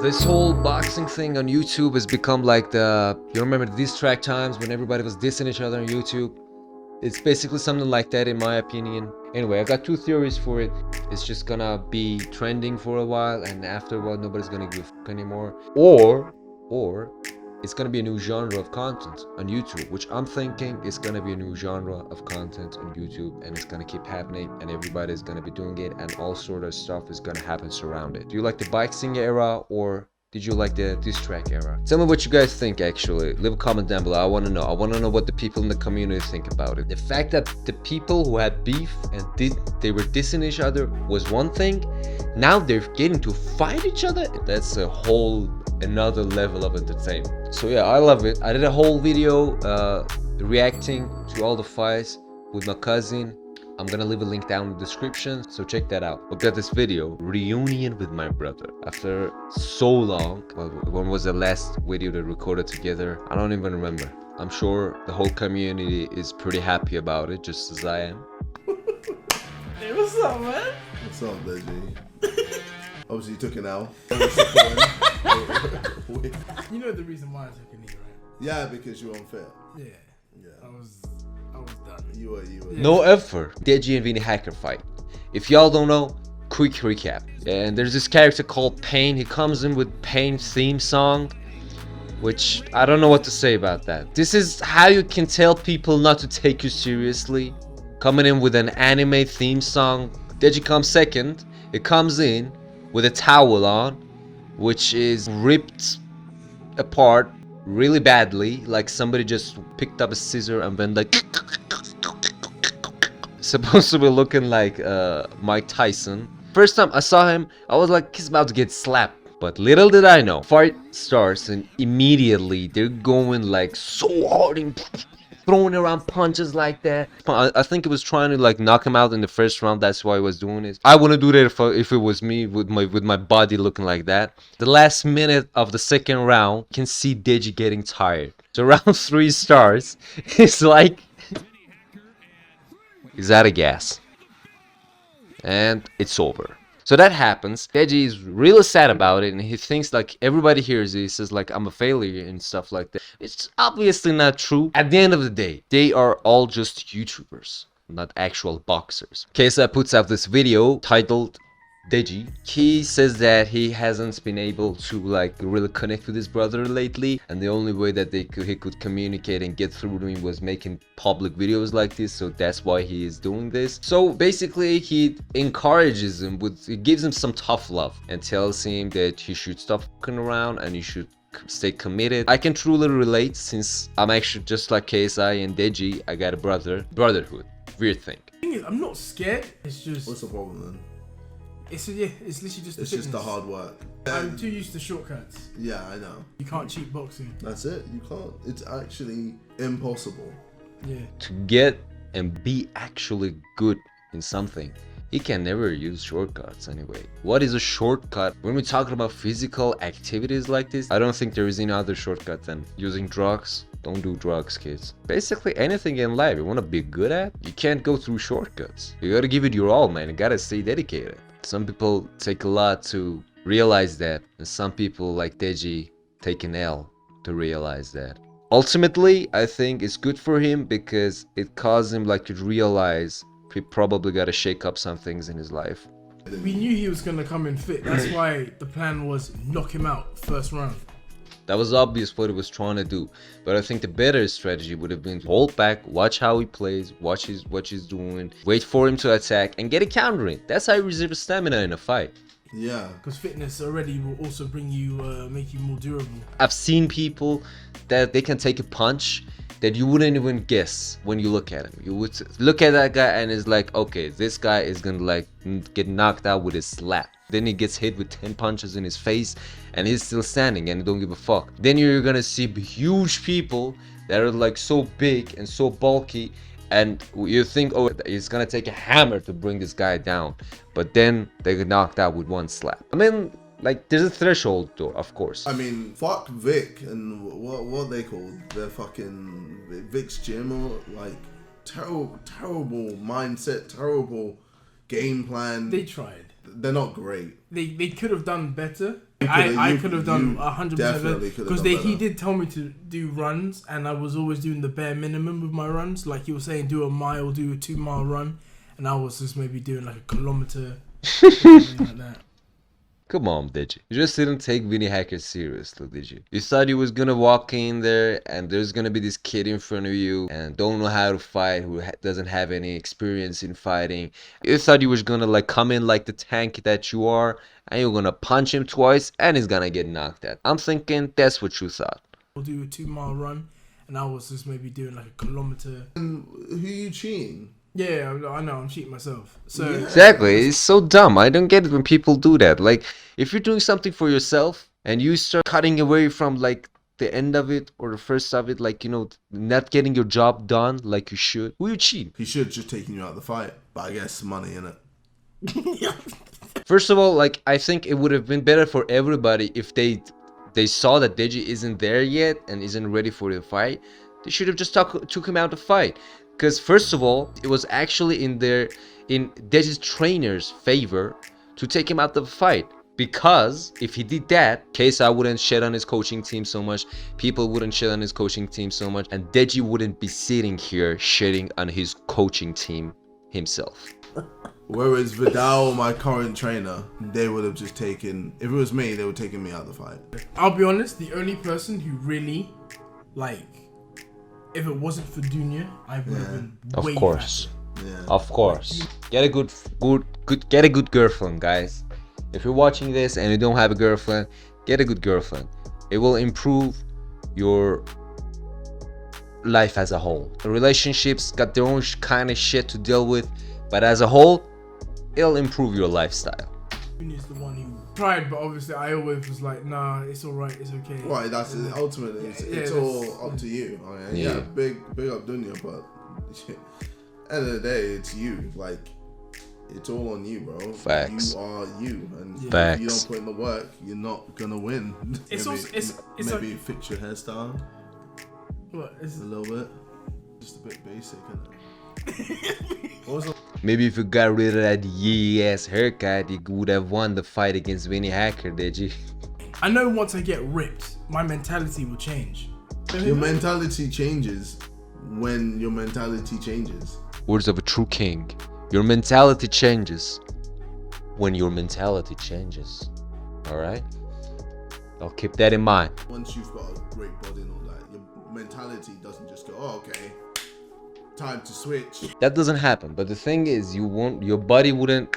This whole boxing thing on YouTube has become like you remember the diss track times when everybody was dissing each other on YouTube? It's basically something like that in my opinion. Anyway, I got two theories for it. It's just gonna be trending for a while, and after a while nobody's gonna give a fuck anymore. Or it's gonna be a new genre of content on YouTube, which I'm thinking is gonna be a new genre of content on YouTube, and it's gonna keep happening, and everybody's gonna be doing it, and all sort of stuff is gonna happen surround it. Do you like the boxing era, or did you like the diss track era? Tell me what you guys think actually. Leave a comment down below. I want to know. I want to know what the people in the community think about it. The fact that the people who had beef and they were dissing each other was one thing. Now they're getting to fight each other. That's a whole another level of entertainment. So yeah, I love it. I did a whole video reacting to all the fights with my cousin. I'm gonna leave a link down in the description, so check that out. Look at this video, reunion with my brother. After so long, well, when was the last video they recorded together? I don't even remember. I'm sure the whole community is pretty happy about it, just as I am. Hey, what's up, man? What's up, Deji? Obviously, you took an L. You know the reason why I took a knee, right? Yeah, because you were unfair. Yeah. Yeah. I was done. You were. Yeah. No effort. Deji and Vinny Hacker fight. If y'all don't know, quick recap. And there's this character called Pain. He comes in with Pain theme song, which I don't know what to say about that. This is how you can tell people not to take you seriously. Coming in with an anime theme song. Deji comes second. It comes in with a towel on, which is ripped apart really badly, like somebody just picked up a scissor and went like supposed to be looking like Mike Tyson. First time I saw him, I was like, he's about to get slapped. But little did I know, fight starts and immediately they're going like so hard and throwing around punches like that. I think it was trying to like knock him out in the first round. That's why he was doing this. I wouldn't do that if it was me with my body looking like that. The last minute of the second round, you can see Deji getting tired. So round 3 starts. It's like he's out of gas, and it's over. So that happens. Deji is really sad about it, and he thinks like everybody hears it. He says like I'm a failure and stuff like that. It's obviously not true. At the end of the day, they are all just YouTubers, not actual boxers. KSI puts out this video titled Deji. He says that he hasn't been able to like really connect with his brother lately, and the only way that he could communicate and get through to him was making public videos like this, so that's why he is doing this. So basically he encourages him he gives him some tough love and tells him that he should stop fucking around and he should stay committed. I can truly relate, since I'm actually just like KSI and Deji. I got a brotherhood. Weird thing. The thing is, I'm not scared. It's just What's the problem then? it's literally just It's just the hard work. I'm too used to shortcuts. Yeah, I know. You can't cheat boxing. That's it. You can't. It's actually impossible. Yeah. To get and be actually good in something, he can never use shortcuts anyway. What is a shortcut? When we're talking about physical activities like this, I don't think there is any other shortcut than using drugs. Don't do drugs, kids. Basically anything in life you want to be good at, you can't go through shortcuts. You gotta give it your all, man. You gotta stay dedicated. Some people take a lot to realize that, and some people like Deji take an L to realize that. Ultimately, I think it's good for him because it caused him like to realize he probably got to shake up some things in his life. We knew he was gonna come in fit. That's why the plan was knock him out first round. That was obvious what he was trying to do, but I think the better strategy would have been to hold back, watch how he plays, watch what he's doing, wait for him to attack and get a counter in. That's how you reserve stamina in a fight. Yeah. Because fitness already will also bring you, make you more durable. I've seen people that they can take a punch that you wouldn't even guess when you look at him. You would look at that guy and it's like, okay, this guy is gonna like get knocked out with a slap. Then he gets hit with 10 punches in his face and he's still standing and don't give a fuck. Then you're gonna see huge people that are like so big and so bulky, and you think, oh, it's gonna take a hammer to bring this guy down, but then they get knocked out with one slap. I mean, like, there's a threshold though, of course. I mean, fuck Vic and what they called their fucking Vic's gym, or like terrible mindset, terrible game plan. They tried. They're not great. They could have done better. I could have done 100% definitely could have because done he better. did tell me to do runs, and I was always doing the bare minimum with my runs. Like you were saying, do a mile, do a 2 mile run, and I was just maybe doing like a kilometer, or something like that. Come on, Deji. You just didn't take Vinny Hacker seriously, did you? You thought you was gonna walk in there and there's gonna be this kid in front of you and don't know how to fight, who doesn't have any experience in fighting. You thought you was gonna like come in like the tank that you are and you're gonna punch him twice and he's gonna get knocked out. I'm thinking that's what you thought. I'll do a 2 mile run, and I was just maybe doing like a kilometer. And who you cheating? Yeah, I know, I'm cheating myself. So Yeah. Exactly. It's so dumb. I don't get it when people do that. Like, if you're doing something for yourself and you start cutting away from like the end of it or the first of it, like, you know, not getting your job done like you should, who you cheat? He should have just taken you out of the fight, but I guess money in it. First of all, like, I think it would have been better for everybody if they saw that Deji isn't there yet and isn't ready for the fight. They should have just took him out to fight. Because first of all, it was actually in Deji's trainer's favor to take him out the fight. Because if he did that, KSI wouldn't shed on his coaching team so much, people wouldn't shed on his coaching team so much, and Deji wouldn't be sitting here shedding on his coaching team himself. Whereas Vidal, my current trainer, they would have just taken. If it was me, they would have taken me out of the fight. I'll be honest, the only person who really, like, if it wasn't for Dunya, I would have been Of way course. faster. Yeah. Of course. Get a good girlfriend, guys. If you're watching this and you don't have a girlfriend, get a good girlfriend. It will improve your life as a whole. The relationships got their own kind of shit to deal with, but as a whole, it'll improve your lifestyle. Dunya's the one who tried, but obviously I always was like, nah, it's alright, it's okay. Right, that's it. Ultimately, it's all up to you. Okay? Yeah, big up Dunya, but end of the day, it's you. Like, it's all on you, bro. Facts. You are you, and Facts. if you don't put in the work, you're not gonna win. It's maybe, also, it's maybe like, fix your hairstyle what, a little bit, just a bit basic. What was the Maybe if you got rid of that yee ass haircut, you would have won the fight against Vinny Hacker, did you? I know once I get ripped, my mentality will change. Your mentality changes when your mentality changes. Words of a true king. Your mentality changes when your mentality changes. Alright? I'll keep that in mind. Once you've got a great body and all that, your mentality doesn't just go, oh, okay, time to switch. That doesn't happen. But the thing is, your body wouldn't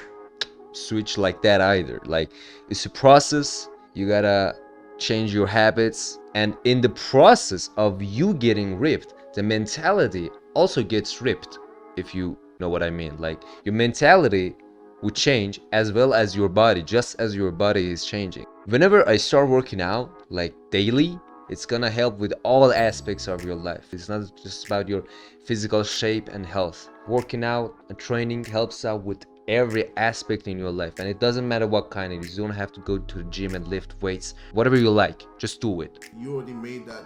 switch like that either. Like, it's a process. You gotta change your habits. And in the process of you getting ripped, the mentality also gets ripped, if you know what I mean. Like, your mentality would change as well as your body, just as your body is changing. Whenever I start working out, like daily, it's gonna help with all aspects of your life. It's not just about your physical shape and health. Working out and training helps out with every aspect in your life, and it doesn't matter what kind it is. You don't have to go to the gym and lift weights. Whatever you like, just do it. You already made that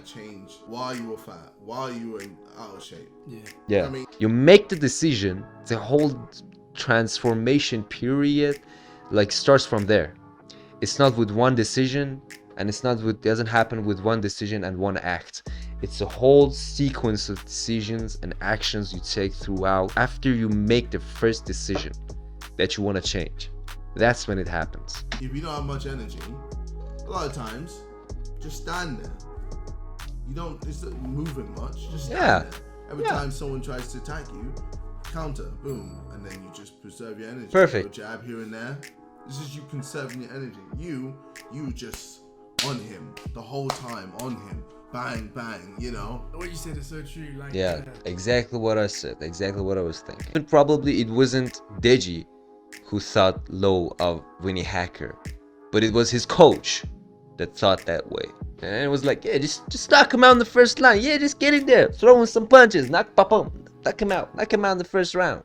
change while you were fat, while you were out of shape. Yeah, I mean, you make the decision. The whole transformation period like starts from there. It's not with one decision, and doesn't happen with one decision and one act. It's a whole sequence of decisions and actions you take throughout after you make the first decision that you want to change. That's when it happens. if you don't have much energy, a lot of times, just stand there. You don't, it's not moving much, just stand there. Every time someone tries to attack you, counter, boom, and then you just preserve your energy. Perfect. A jab here and there. This is you conserving your energy. You just on him the whole time, on him, bang, bang, you know. What you said is so true. Like, Yeah, exactly what I said, exactly what I was thinking. And probably it wasn't Deji who thought low of Winnie Hacker, but it was his coach that thought that way. And it was like, yeah, just knock him out in the first line. Yeah, just get in there, throw in some punches, knock him out in the first round.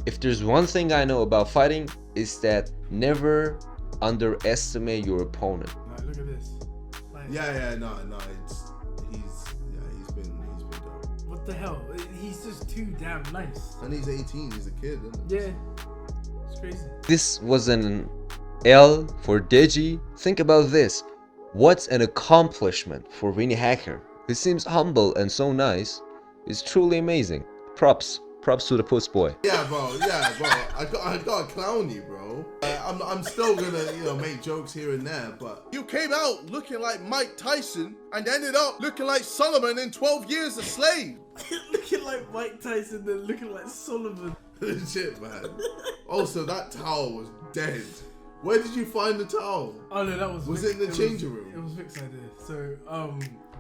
If there's one thing I know about fighting, is that never underestimate your opponent. Like, look at this. Like, No, he's been dope. what the hell? He's just too damn nice. And he's 18, he's a kid, isn't he? Yeah, it's crazy. This wasn't L for Deji. Think about this. What's an accomplishment for Vinny Hacker? He seems humble and so nice. It's truly amazing. Props to the puss boy. Yeah, bro. I gotta clown you, bro. I'm still gonna, make jokes here and there, but you came out looking like Mike Tyson and ended up looking like Solomon in 12 Years a Slave. Looking like Mike Tyson, then looking like Solomon. Legit, man. Also, that towel was dead. Where did you find the towel? Oh no, that was. Was it in the changing room? It was Vic's idea. So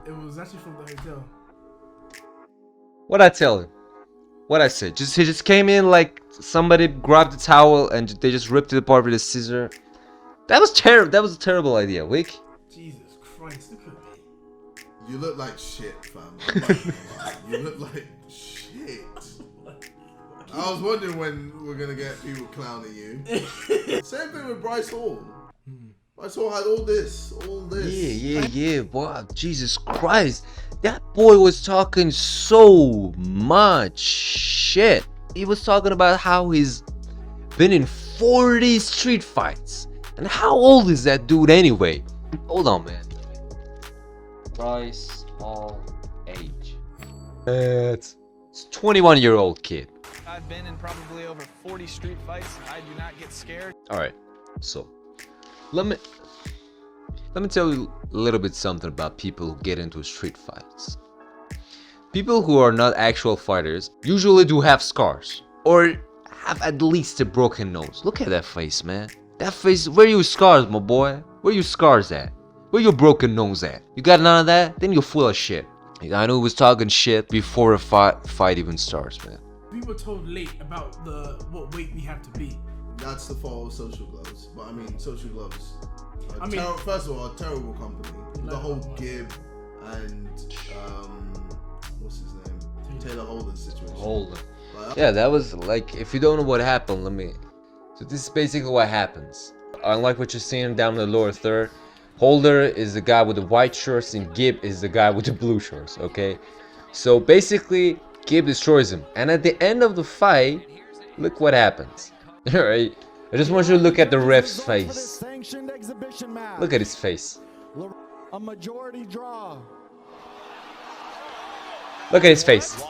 it was actually from the hotel. What I tell him? What I said? He just came in like somebody grabbed the towel and they just ripped it apart with a scissor. That was terrible. That was a terrible idea, Vic. Jesus Christ, look at me. You look like shit, fam. You look like shit. I was wondering when we're gonna get people clowning you. Same thing with Bryce Hall. Bryce Hall had all this. Yeah. Wow, Jesus Christ. That boy was talking so much shit. He was talking about how he's been in 40 street fights. And how old is that dude anyway? Hold on, man. Bryce Hall age. It's 21-year-old kid. I've been in probably over 40 street fights. I do not get scared. Alright, so let me tell you a little bit something about people who get into street fights. People who are not actual fighters usually do have scars or have at least a broken nose. Look at that face, man. That face, where your scars, my boy? Where your scars at? Where your broken nose at? You got none of that? Then you're full of shit. I know he was talking shit before a fight even starts, man. We were told late about what weight we have to be. That's the fault of Social Gloves. But I mean, Social Gloves. I mean, First of all, a terrible company. The whole Gibb and what's his name? Taylor Holden situation. Holden. Yeah, that was like, if you don't know what happened, so this is basically what happens. Unlike what you're seeing down in the lower third, Holder is the guy with the white shorts and Gibb is the guy with the blue shorts, okay? So basically, Gibb destroys him. And at the end of the fight, look what happens. Alright? I just want you to look at the ref's face. Look at his face. A majority draw. Look at his face.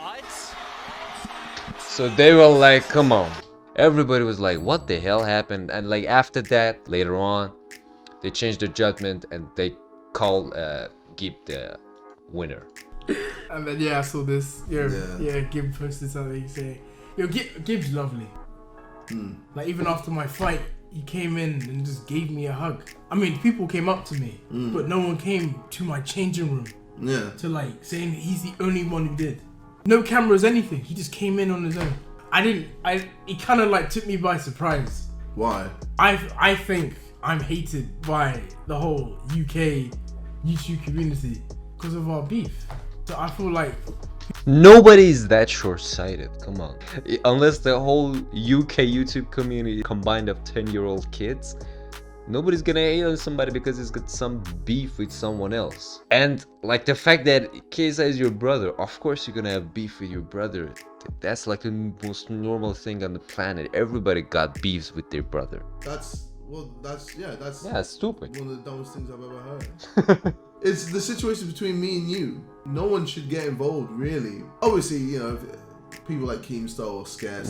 So they were like, come on. Everybody was like, what the hell happened? And like after that, later on, they changed their judgment and they called Gibb the winner. And then I saw this. Gibb posted something saying, Gibb's lovely. Like even after my fight, he came in and just gave me a hug. I mean, people came up to me, but no one came to my changing room. Yeah. To like saying he's the only one who did. No cameras, anything. He just came in on his own. It kind of like took me by surprise. Why? I think I'm hated by the whole UK YouTube community because of our beef. So I feel like nobody's that short-sighted, come on. Unless the whole UK YouTube community combined of 10-year-old kids, nobody's gonna hate on somebody because he's got some beef with someone else. And like the fact that KSI is your brother, of course you're gonna have beef with your brother. That's like the most normal thing on the planet. Everybody got beefs with their brother. That's it's stupid. One of the dumbest things I've ever heard. It's the situation between me and you. No one should get involved, really. Obviously, people like Keemstar are scarce.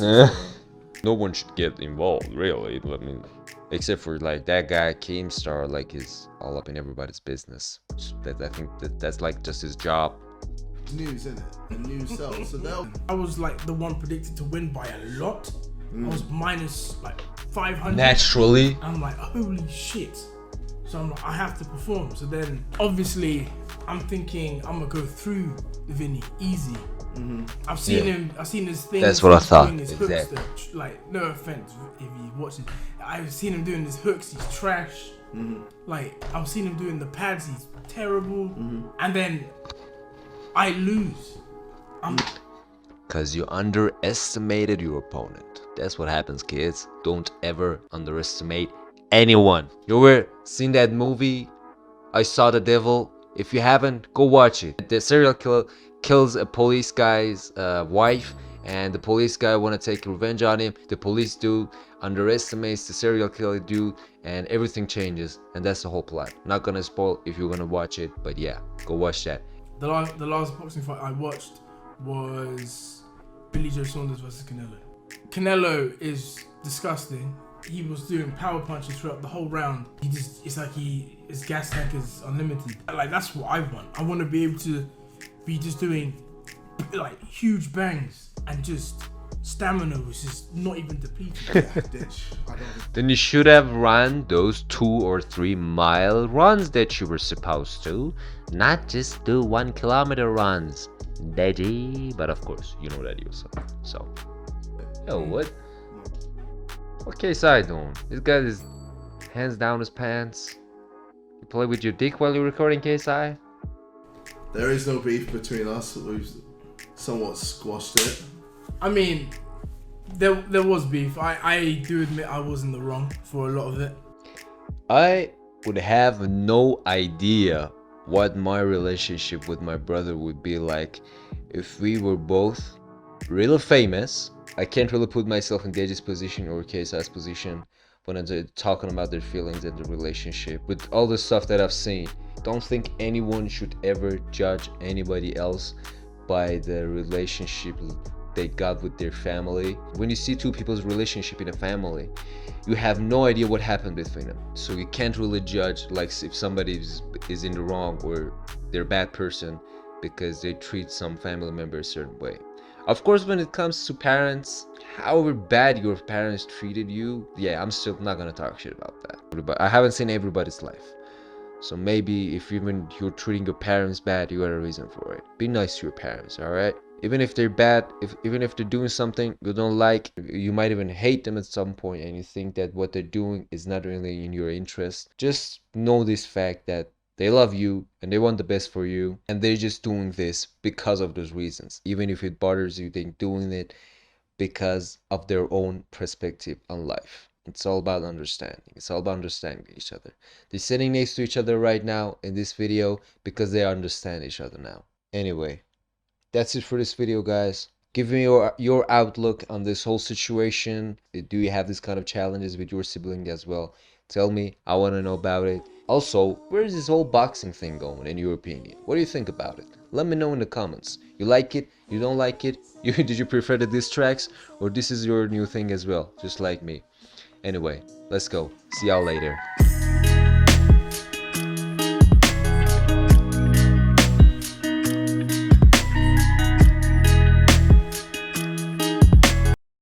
No one should get involved, really. I mean, except for like that guy Keemstar, like is all up in everybody's business. I think that's like just his job. News, isn't it? A news sells. So I was like the one predicted to win by a lot. I was minus like 500. Naturally. I'm like, holy shit. So I'm like, I have to perform. So then, obviously, I'm thinking I'm gonna go through Vinny easy. I've seen him. I've seen his thing. That's what I thought. His Exactly. hooks that, like, no offense if you watch it, I've seen him doing his hooks. He's trash. Like I've seen him doing the pads. He's terrible. And then I lose. Because you underestimated your opponent. That's what happens, kids. Don't ever underestimate anyone. You ever seen that movie, I Saw the Devil? If you haven't, go watch it. The serial killer kills a police guy's wife, and the police guy want to take revenge on him. The police dude underestimates the serial killer dude, and everything changes, and that's the whole plot. Not gonna spoil if you're gonna watch it, but yeah, go watch that. The last boxing fight I watched was Billy Joe Saunders versus Canelo. Canelo is disgusting. He was doing power punches throughout the whole round. It's like his gas tank is unlimited. Like, that's what I want. I want to be able to be just doing like huge bangs, and just stamina was just not even depleted. Then you should have run those 2 or 3 mile runs that you were supposed to, not just do 1 kilometer runs, Deji. But of course, you know that yourself. So, yo, what KSI doing? This guy is hands down his pants. You play with your dick while you're recording, KSI? There is no beef between us. We've somewhat squashed it. I mean, there was beef. I do admit I was in the wrong for a lot of it. I would have no idea what my relationship with my brother would be like if we were both really famous. I can't really put myself in Deji's position or KSI's position when I'm talking about their feelings and the relationship. With all the stuff that I've seen, don't think anyone should ever judge anybody else by the relationship they got with their family. When you see 2 people's relationship in a family, you have no idea what happened between them. So you can't really judge like if somebody is in the wrong or they're a bad person because they treat some family member a certain way. Of course, when it comes to parents, however bad your parents treated you, yeah, I'm still not gonna talk shit about that. But I haven't seen everybody's life. So maybe if even you're treating your parents bad, you got a reason for it. Be nice to your parents, alright? Even if they're bad, even if they're doing something you don't like, you might even hate them at some point, and you think that what they're doing is not really in your interest. Just know this fact that they love you and they want the best for you, and they're just doing this because of those reasons. Even if it bothers you, they're doing it because of their own perspective on life. It's all about understanding. It's all about understanding each other. They're sitting next to each other right now in this video because they understand each other now. Anyway, that's it for this video, guys. Give me your outlook on this whole situation. Do you have this kind of challenges with your sibling as well? Tell me. I want to know about it. Also, where is this whole boxing thing going in your opinion? What do you think about it? Let me know in the comments. You like it? You don't like it? Did you prefer the diss tracks? Or this is your new thing as well, just like me? Anyway, let's go. See y'all later.